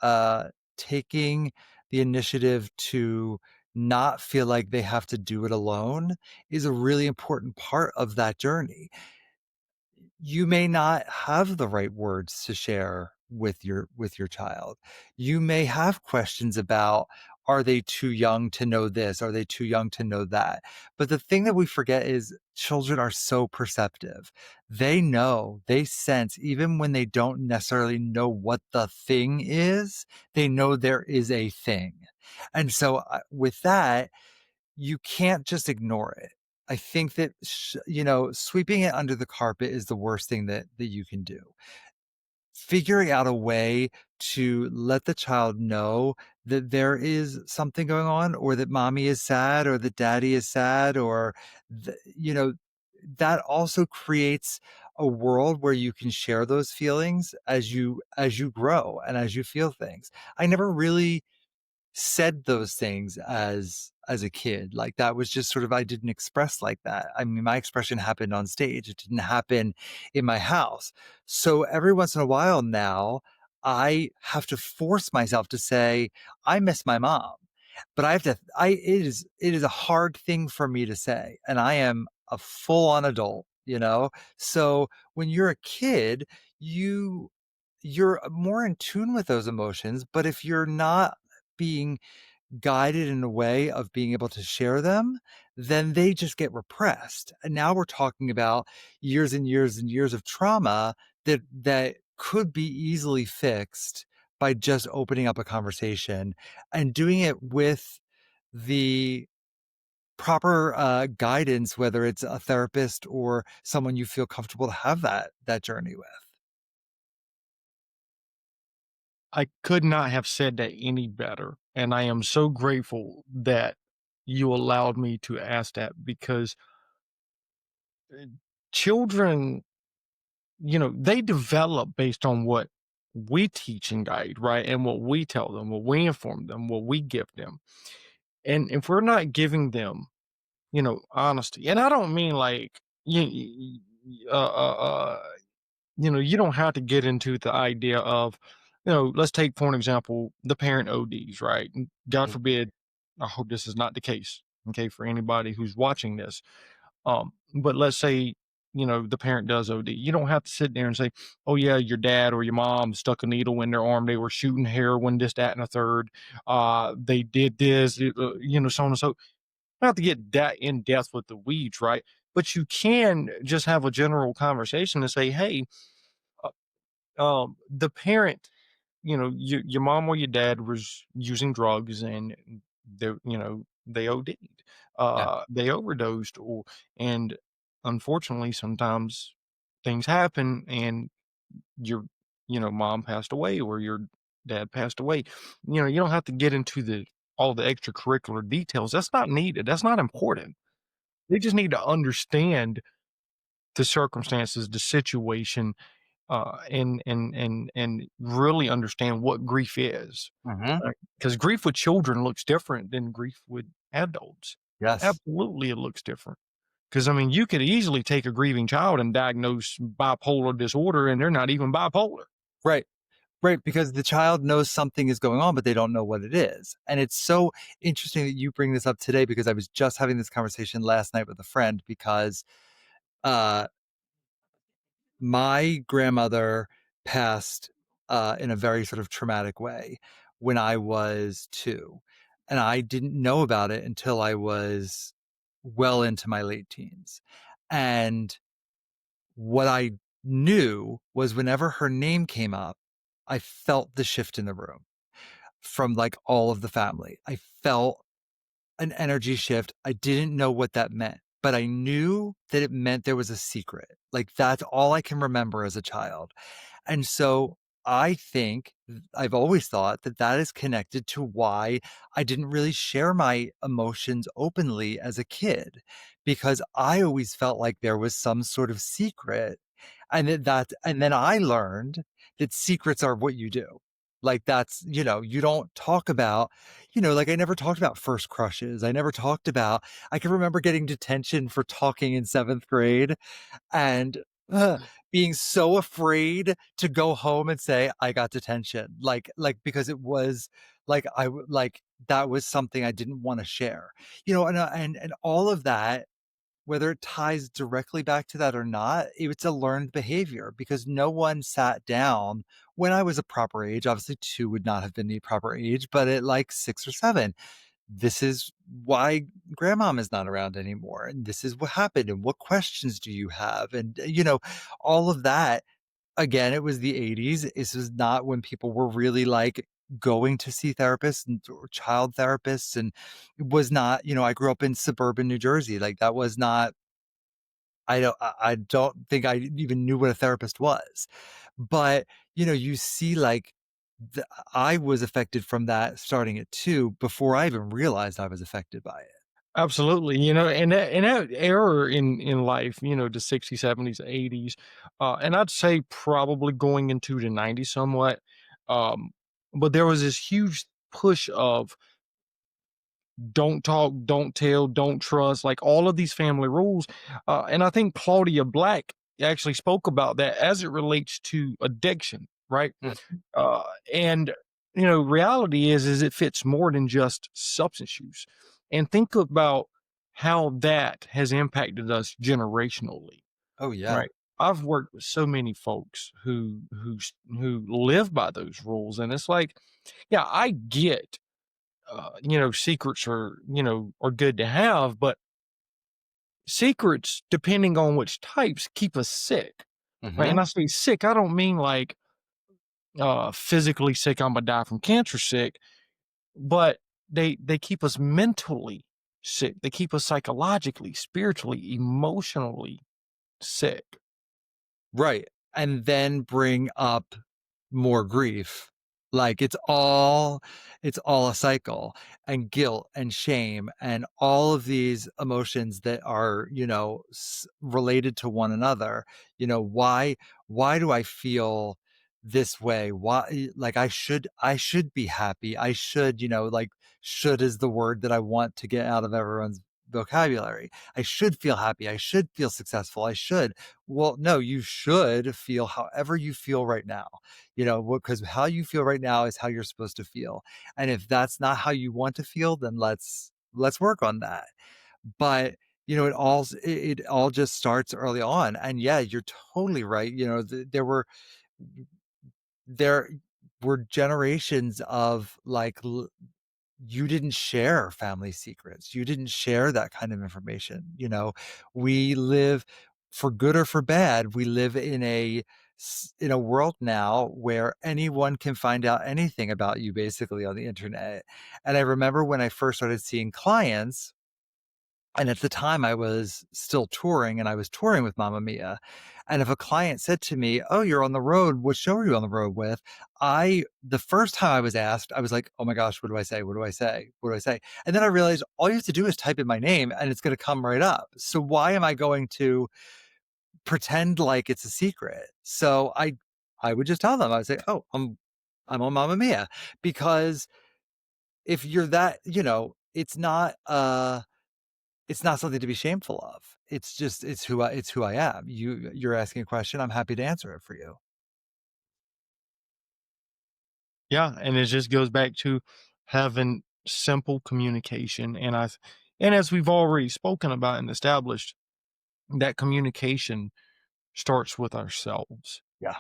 uh, taking the initiative to not feel like they have to do it alone is a really important part of that journey. You may not have the right words to share with your child. You may have questions about are they too young to know this? Are they too young to know that? But the thing that we forget is children are so perceptive. They know, they sense, even when they don't necessarily know what the thing is, they know there is a thing. And so with that, you can't just ignore it. I think that, sweeping it under the carpet is the worst thing that you can do. Figuring out a way to let the child know that there is something going on, or that mommy is sad, or that daddy is sad, or that also creates a world where you can share those feelings as you grow and as you feel things. I never really said those things as a kid. Like, that was just sort of, I didn't express like that. I mean, my expression happened on stage. It didn't happen in my house. So every once in a while now, I have to force myself to say, I miss my mom. But it is a hard thing for me to say. And I am a full on adult, you know? So when you're a kid, you're more in tune with those emotions. But if you're not being guided in a way of being able to share them, then they just get repressed. And now we're talking about years and years and years of trauma that could be easily fixed by just opening up a conversation and doing it with the proper guidance, whether it's a therapist or someone you feel comfortable to have that journey with. I could not have said that any better, and I am so grateful that you allowed me to ask that because, uh, children, they develop based on what we teach and guide, right? And what we tell them, what we inform them, what we give them. And if we're not giving them, honesty, and I don't mean like, you don't have to get into the idea of, let's take for an example, the parent ODs, right? And God Mm. forbid, I hope this is not the case, okay, for anybody who's watching this. But let's say, the parent does OD. You don't have to sit there and say, oh, yeah, your dad or your mom stuck a needle in their arm. They were shooting heroin, this, that, and a third. They did this, so on and so. You don't have to get that in depth with the weeds, right? But you can just have a general conversation and say, hey, uh, the parent, your mom or your dad was using drugs and they OD'd, Yeah. they overdosed, or and unfortunately, sometimes things happen, and your, mom passed away or your dad passed away. You don't have to get into the all the extracurricular details. That's not needed. That's not important. They just need to understand the circumstances, the situation, and really understand what grief is. Hmm. Because grief with children looks different than grief with adults. Yes. Absolutely, it looks different. Because I mean, you could easily take a grieving child and diagnose bipolar disorder, and they're not even bipolar. Right. Right, because the child knows something is going on, but they don't know what it is. And it's so interesting that you bring this up today, because I was just having this conversation last night with a friend, because uh, my grandmother passed in a very sort of traumatic way when I was 2. And I didn't know about it until I was well into my late teens. And what I knew was, whenever her name came up, I felt the shift in the room from, like, all of the family. I felt an energy shift. I didn't know what that meant, but I knew that it meant there was a secret. Like, that's all I can remember as a child. And so I think I've always thought that that is connected to why I didn't really share my emotions openly as a kid, because I always felt like there was some sort of secret. And then I learned that secrets are what you do. Like, that's, you don't talk about, like, I never talked about first crushes. I can remember getting detention for talking in 7th grade, and being so afraid to go home and say I got detention, because it was like that was something I didn't want to share, and all of that whether it ties directly back to that or not, it's a learned behavior because no one sat down when I was a proper age. Obviously, 2 would not have been the proper age, but at like 6 or 7, this is why grandmom is not around anymore, and this is what happened, and what questions do you have? And, all of that. Again, it was the '80s. This is not when people were really, like, going to see therapists and or child therapists, and it was not I grew up in suburban New Jersey, like, that was not I don't think I even knew what a therapist was. But, you see, like, the I was affected from that starting at 2 before I even realized I was affected by it. Absolutely, and that era in life, the 60s, 70s, 80s, and I'd say probably going into the 90s somewhat, um, but there was this huge push of don't talk, don't tell, don't trust, like all of these family rules. And I think Claudia Black actually spoke about that as it relates to addiction, right? Mhm. Uh, and reality is it fits more than just substance use. And think about how that has impacted us generationally, Oh, yeah. right? I've worked with so many folks who live by those rules, and it's like, yeah, I get secrets are good to have, but secrets, depending on which types, keep us sick, right? And Mhm. I say sick, I don't mean like physically sick, I'm gonna die from cancer sick, but they keep us mentally sick. They keep us psychologically, spiritually, emotionally sick. Right, and then bring up more grief. Like, it's all a cycle, and guilt, and shame, and all of these emotions that are, related to one another. Why do I feel this way? Why like, I should be happy. I should, like, should is the word that I want to get out of everyone's vocabulary. I should feel happy. I should feel successful. I should. Well, no, you should feel however you feel right now, because how you feel right now is how you're supposed to feel. And if that's not how you want to feel, then let's work on that. But it all just starts early on. And yeah, you're totally right. There were generations of like you didn't share family secrets. You didn't share that kind of information. We live, for good or for bad, we live in a world now where anyone can find out anything about you basically on the internet. And I remember when I first started seeing clients, and at the time, I was still touring, and I was touring with Mamma Mia. And if a client said to me, "Oh, you're on the road. What show are you on the road with?" The first time I was asked, I was like, "Oh my gosh, what do I say? What do I say? What do I say?" And then I realized all you have to do is type in my name and it's going to come right up. So why am I going to pretend like it's a secret? So I would just tell them. I would say, "Oh, I'm on Mamma Mia," because if you're that, it's not something to be shameful of. It's just it's who I am. You're asking a question, I'm happy to answer it for you. Yeah, and it just goes back to having simple communication, and as we've already spoken about and established, that communication starts with ourselves, Yeah.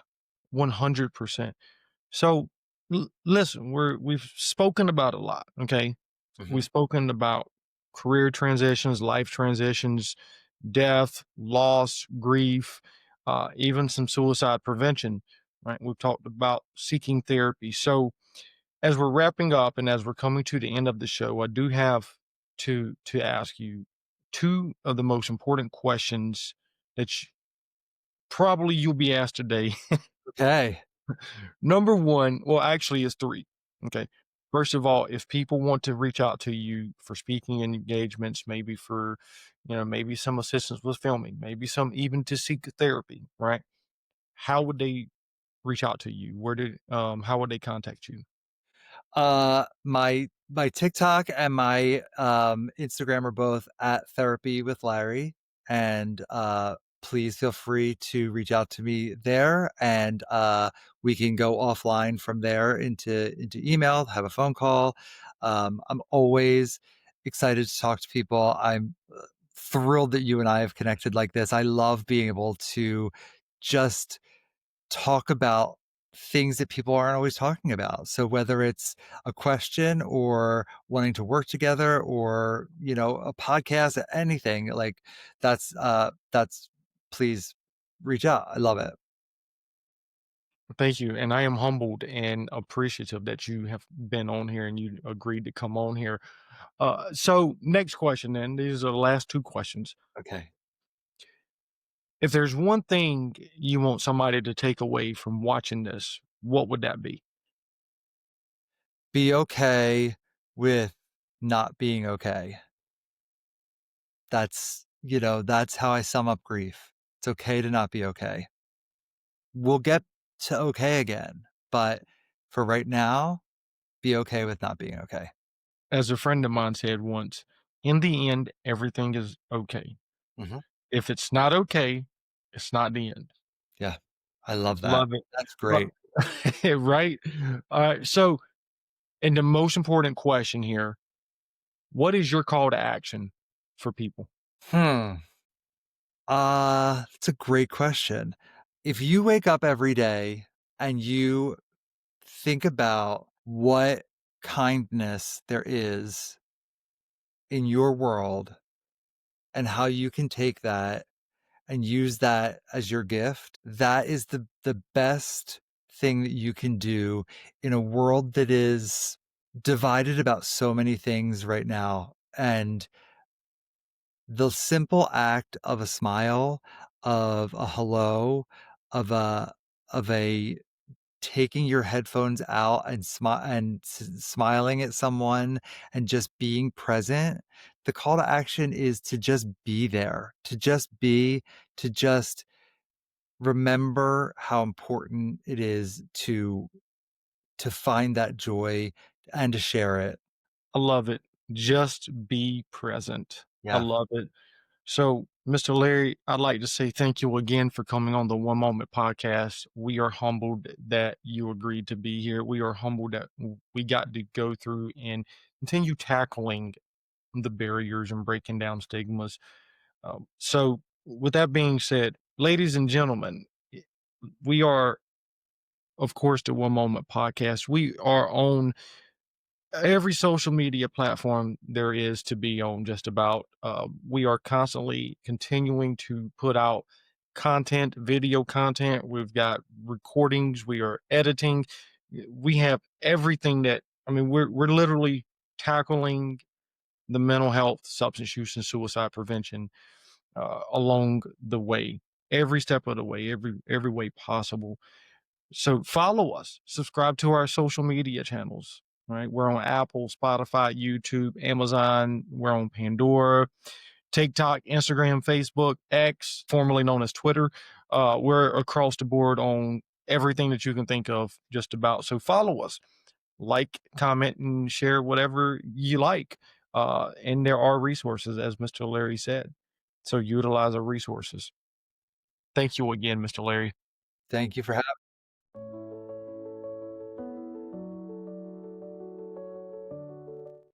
100%. So, listen, we've spoken about a lot, okay? We've Mhm. spoken about career transitions, life transitions, death, loss, grief, even some suicide prevention, right? We've talked about seeking therapy. So, as we're wrapping up and as we're coming to the end of the show, I do have to ask you two of the most important questions that probably you'll be asked today. Okay. Number one, well, actually, it's three. Okay. First of all, if people want to reach out to you for speaking engagements, maybe for, maybe some assistance with filming, maybe some even to seek therapy, right? How would they reach out to you? How would they contact you? My TikTok and my, Instagram are both at Therapy with Larry, and, please feel free to reach out to me there, and, we can go offline from there into email, have a phone call. I'm always excited to talk to people. I'm thrilled that you and I have connected like this. I love being able to just talk about things that people aren't always talking about. So whether it's a question or wanting to work together or, a podcast, anything like that's please reach out. I love it. Thank you. And I am humbled and appreciative that you have been on here and you agreed to come on here. So next question then, these are the last two questions. Okay. If there's one thing you want somebody to take away from watching this, what would that be? Be okay with not being okay. That's how I sum up grief. It's okay to not be okay. We'll get to okay again, but for right now, be okay with not being okay. As a friend of mine said once, in the end, everything is okay. Mhm. If it's not okay, it's not the end. Yeah, I love that. Love it. That's Well, great. right? All right. So, and the most important question here, what is your call to action for people? Hmm. That's a great question. If you wake up every day and you think about what kindness there is in your world and how you can take that and use that as your gift, that is the best thing that you can do in a world that is divided about so many things right now. And the simple act of a smile, of a hello, of a taking your headphones out and smiling at someone and just being present, the call to action is to just be there, to just be, to just remember how important it is to find that joy and to share it. I love it. Just be present. I Yeah. love it. So, Mr. Larry, I'd like to say thank you again for coming on the One Moment podcast. We are humbled that you agreed to be here. We are humbled that we got to go through and continue tackling the barriers and breaking down stigmas. So, with that being said, ladies and gentlemen, we are, of course, the One Moment podcast. We are on every social media platform there is to be on just about. We are constantly continuing to put out content, video content. We've got recordings, we are editing. We have everything that, I mean, we're literally tackling the mental health, substance use, and suicide prevention along the way, every step of the way, every way possible. So follow us, subscribe to our social media channels, right? We're on Apple, Spotify, YouTube, Amazon, we're on Pandora, TikTok, Instagram, Facebook, X, formerly known as Twitter. We're across the board on everything that you can think of, just about. So follow us, like, comment, and share whatever you like. And there are resources, as Mr. Larry said. So utilize our resources. Thank you again, Mr. Larry. Thank you for having